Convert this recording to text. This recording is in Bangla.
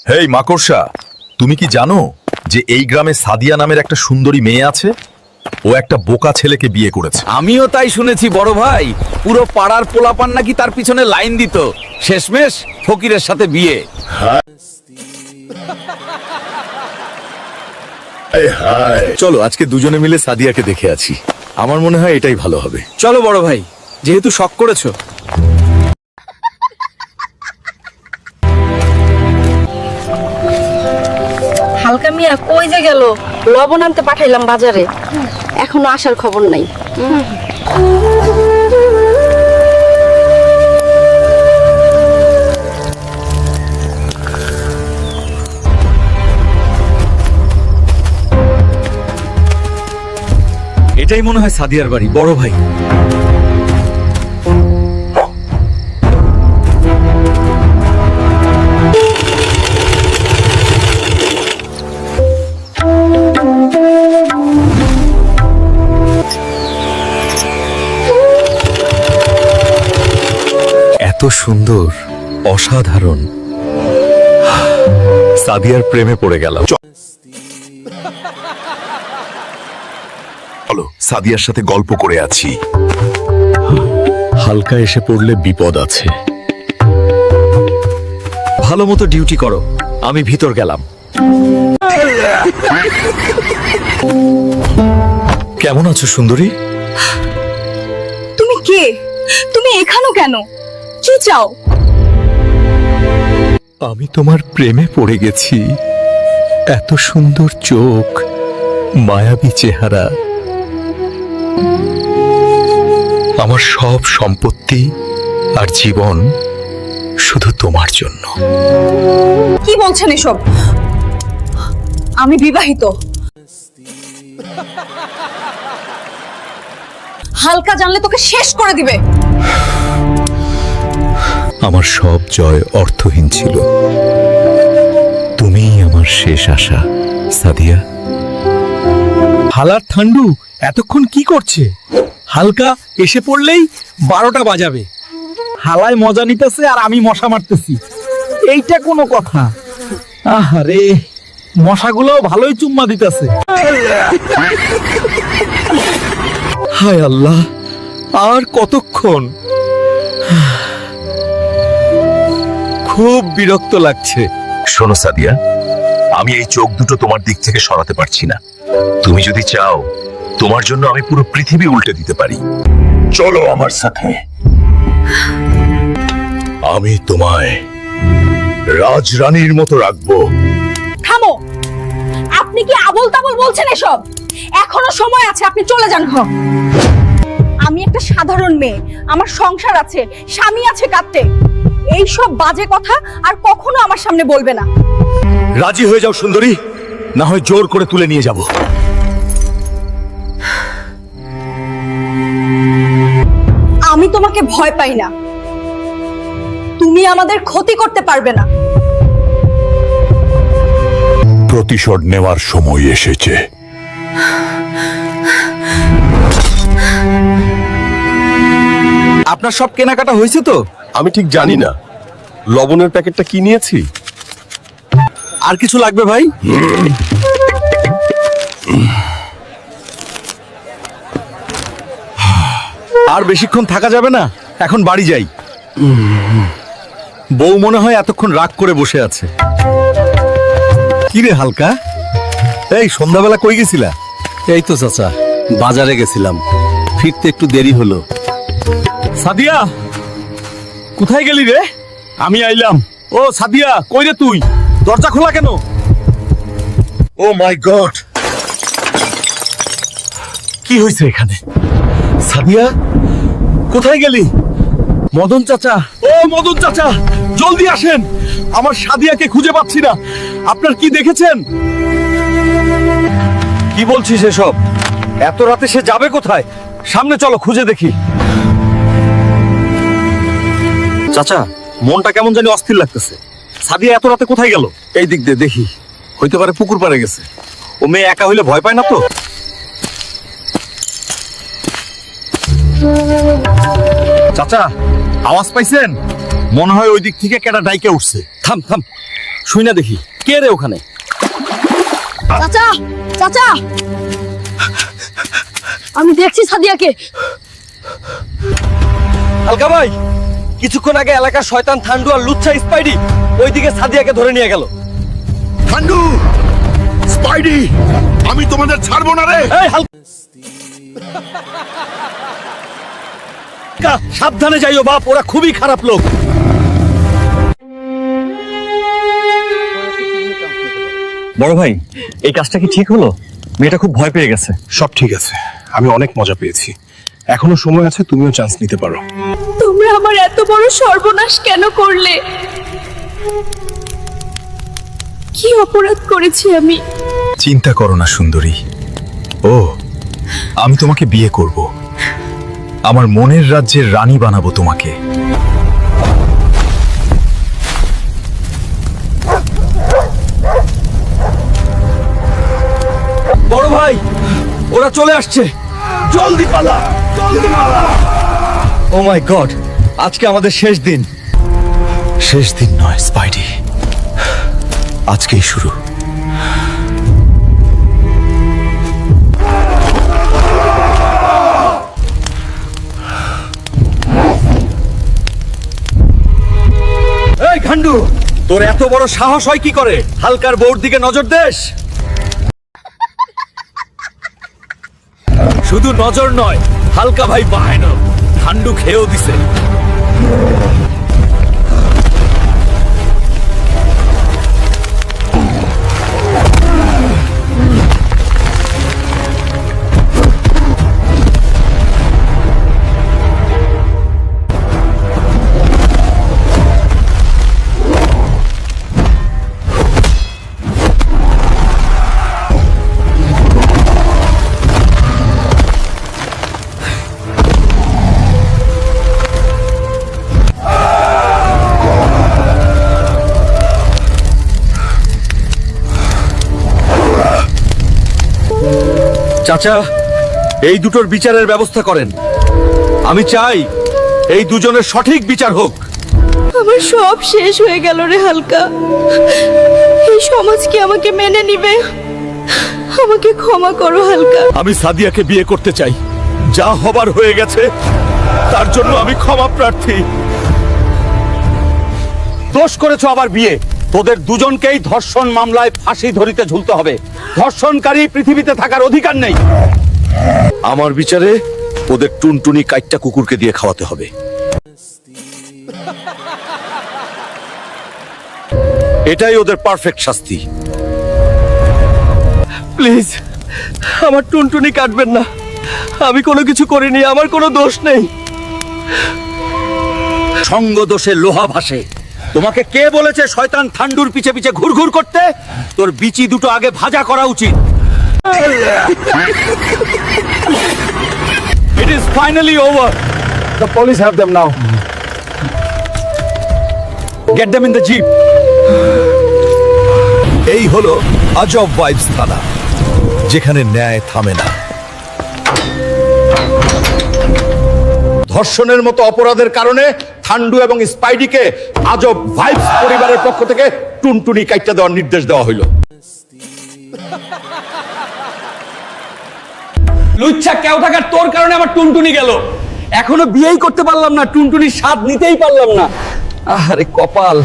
হেই মাকড়সা, তুমি কি জানো যে এই গ্রামে সাদিয়া নামের একটা সুন্দরী মেয়ে আছে? ও একটা বোকা ছেলেকে বিয়ে করেছে। আমিও তাই শুনেছি বড় ভাই। পুরো পাড়ার পোলাপান নাকি তার পিছনে লাইন দিত। শেষমেশ ফকিরের সাথে বিয়ে। চলো আজকে দুজনে মিলে সাদিয়াকে দেখে আছি। আমার মনে হয় এটাই ভালো হবে। চলো বড় ভাই, যেহেতু শখ করেছো। হালকা মিয়া কই যে গেল? লবণ আনতে পাঠাইলাম বাজারে, এখনো আসার খবর নাই। এটাই মনে হয় সাদিয়ার বাড়ি। বড় ভাই, এত সুন্দর, অসাধারণ। সাদিয়ার প্রেমে পড়ে গেলাম। চলো সাদিয়ার সাথে গল্প করে আছি। হালকা এসে পড়লে বিপদ আছে। ভালো মতো ডিউটি করো, আমি ভিতর গেলাম। কেমন আছো সুন্দরী? তুমি কে? তুমি এখানো কেন? কি চাও? আমি তোমার প্রেমে পড়ে গেছি। এত সুন্দর চোখ, মায়াবী চেহারা। আমার সব সম্পত্তি আর জীবন শুধু তোমার জন্য। কি বলছেন এসব? আমি বিবাহিত। হালকা জানলে তোকে শেষ করে দিবে। আমার সব জয় অর্থহীন ছিল। তুমিই আমার শেষ আশা সাদিয়া। হালার ঠান্ডু এতক্ষণ কি করছে? হালকা এসে পড়লেই 12টা বাজাবে। হালায় মজা নিতেছে আর আমি মশা মারতেছি। এইটা কোনো কথা? আরে মশাগুলো ভালোই চুম্মা দিতেছে। হায় আল্লাহ, আর কতক্ষণ? খুব বিরক্ত লাগছে। শোনো সাদিয়া, আমি এই চোখ দুটো তোমার দিক থেকে সরাতে পারছি না। তুমি যদি চাও, তোমার জন্য আমি পুরো পৃথিবী উল্টে দিতে পারি। চলো আমার সাথে। আমি তোমায় রাজরানীর মতো রাখবো। থামো! আপনি কি আবোল তাবোল বলছেন এসব? এখনো সময় আছে, আপনি চলে যান। আমি একটা সাধারণ মেয়ে, আমার সংসার আছে, স্বামী আছে কাঁদতে। এইসব বাজে কথা আর কখনো আমার সামনে বলবে না। রাজি হয়ে যাও সুন্দরী, না হয় জোর করে তুলে নিয়ে যাব। আমি তোমাকে ভয় পাই না। তুমি আমাদের ক্ষতি করতে পারবে না। প্রতিশোধ নেওয়ার সময় এসেছে। আপনার সব কেনাকাটা হয়েছে তো? আমি ঠিক জানি না। লবণের প্যাকেটটা কি নিয়েছি? আর কিছু লাগবে ভাই? আর বেশিক্ষণ থাকা যাবে না, এখন বাড়ি যাই। বউ মনে হয় এতক্ষণ রাগ করে বসে আছে। কি রে হালকা, এই সন্ধ্যাবেলা কই গেছিলা? এই তো চাচা, বাজারে গেছিলাম, ফিরতে একটু দেরি হলো। সাদিয়া, কোথায় গেলি রে? আমি আইলাম। ও সাদিয়া, কই রে তুই? দরজা খোলা কেন? ও মাই গড, কি হয়েছে এখানে? সাদিয়া, কোথায় গেলি? মদন চাচা, ও মদন চাচা, জলদি আসেন। আমার সাদিয়াকে খুঁজে পাচ্ছি না। আপনার কি দেখেছেন? কি বলছিস এসব? এত রাতে সে যাবে কোথায়? সামনে চলো, খুঁজে দেখি। চাচা, মনটা কেমন জানি অস্থির লাগতেছে। সাদিয়া এত রাতে কোথায় গেল? এই দিক দিয়ে দেখি, হইতে পারে পুকুর পাড়ে গেছে। ও মেয়ে একা হইলে ভয় পায় না তো? চাচা, আওয়াজ পাইছেন? মনে হয় ওই দিক থেকে কেডা ডাইকে উঠছে। থাম থাম, শুই না দেখি কে রে ওখানে? চাচা চাচা, আমি দেখছি সাদিয়াকে। হালকা ভাই, কিছুক্ষণ আগে এলাকার শয়তান থান্ডু আর লুচ্ছা স্পাইডি ওইদিকে সাদিয়াকে ধরে নিয়ে গেল। ঠান্ডু, স্পাইডি, আমি তোমাদের ছাড়বো না রে। এই হালকা, সাবধানে যাইও বাপ, ওরা খুবই খারাপ লোক। বড় ভাই, এই কাজটা কি ঠিক হলো? মেয়েটা খুব ভয় পেয়ে গেছে। সব ঠিক আছে, আমি অনেক মজা পেয়েছি। এখনো সময় আছে, তুমিও চান্স নিতে পারো। তোমরা আমার এত বড় সর্বনাশ কেন করলে? কি অপরাধ করেছি আমি? চিন্তা করো না সুন্দরী। ও, আমি তোমাকে বিয়ে করব, আমার মনের রাজ্যের রানী বানাবো তোমাকে। বড় ভাই, ওরা চলে আসছে, জলদি পালা, জলদি পালা। ও মাই গড, আজকে আমাদের শেষ দিন। শেষ দিন নয় স্পাইডি, আজকেই শুরু। এই ঘান্ডু, তোর এত বড় সাহস হয় কি করে হালকার বউর দিকে নজর দেশ? শুধু নজর নয়, হালকা ভাই বাহানো ঠান্ডু খেয়েও দিছে। চাচা, এই দুটোর বিচারের ব্যবস্থা করেন। আমি চাই এই দুজনের সঠিক বিচার হোক। আমার সব শেষ হয়ে গেল রে হালকা। এই সমাজ কি আমাকে মেনে নিবে? আমাকে ক্ষমা করো হালকা। আমি সাদিয়াকে বিয়ে করতে চাই, যা হবার হয়ে গেছে তার জন্য আমি ক্ষমা প্রার্থী। দোষ করেছো আবার বিয়ে। তোদের দুজনকেই ধর্ষণ মামলায় ফাঁসি ধরিতে ঝুলতে হবে। ধর্ষণকারী পৃথিবীতে থাকার অধিকার নেই। আমার বিচারে ওদের টুনটুনি কাইটটা কুকুরকে দিয়ে খাওয়াতে হবে। এটাই ওদের পারফেক্ট শাস্তি। প্লিজ, আমার টুনটুনি কাটবেন না। আমি কোনো কিছু করিনি, আমার কোনো দোষ নেই। সঙ্গ দোষে লোহা ভাসে। তোমাকে কে বলেছে শয়তান ঠান্ডুর পিছে পিছে ঘুরঘুর করতে? তোর বিচি দুটো আগে ভাজা করা উচিত। It is finally over. The police have them now. Get them in the jeep. এই হলো আজব ভাইবস থানা, যেখানে ন্যায় থামে না। ধর্ষণের মতো অপরাধের কারণে ঠান্ডু এবং স্পাইডিকে আজব ভাইবস পরিবারের পক্ষ থেকে টুনটুনি কাইটটা দেওয়ার নির্দেশ দেওয়া হইল। লুচ্ছা কেউ থাকার তোর কারণে আমার টুনটুনি গেল। এখনো বিয়েই করতে পারলাম না, টুনটুনির স্বাদ নিতেই পারলাম না। আরে কপাল।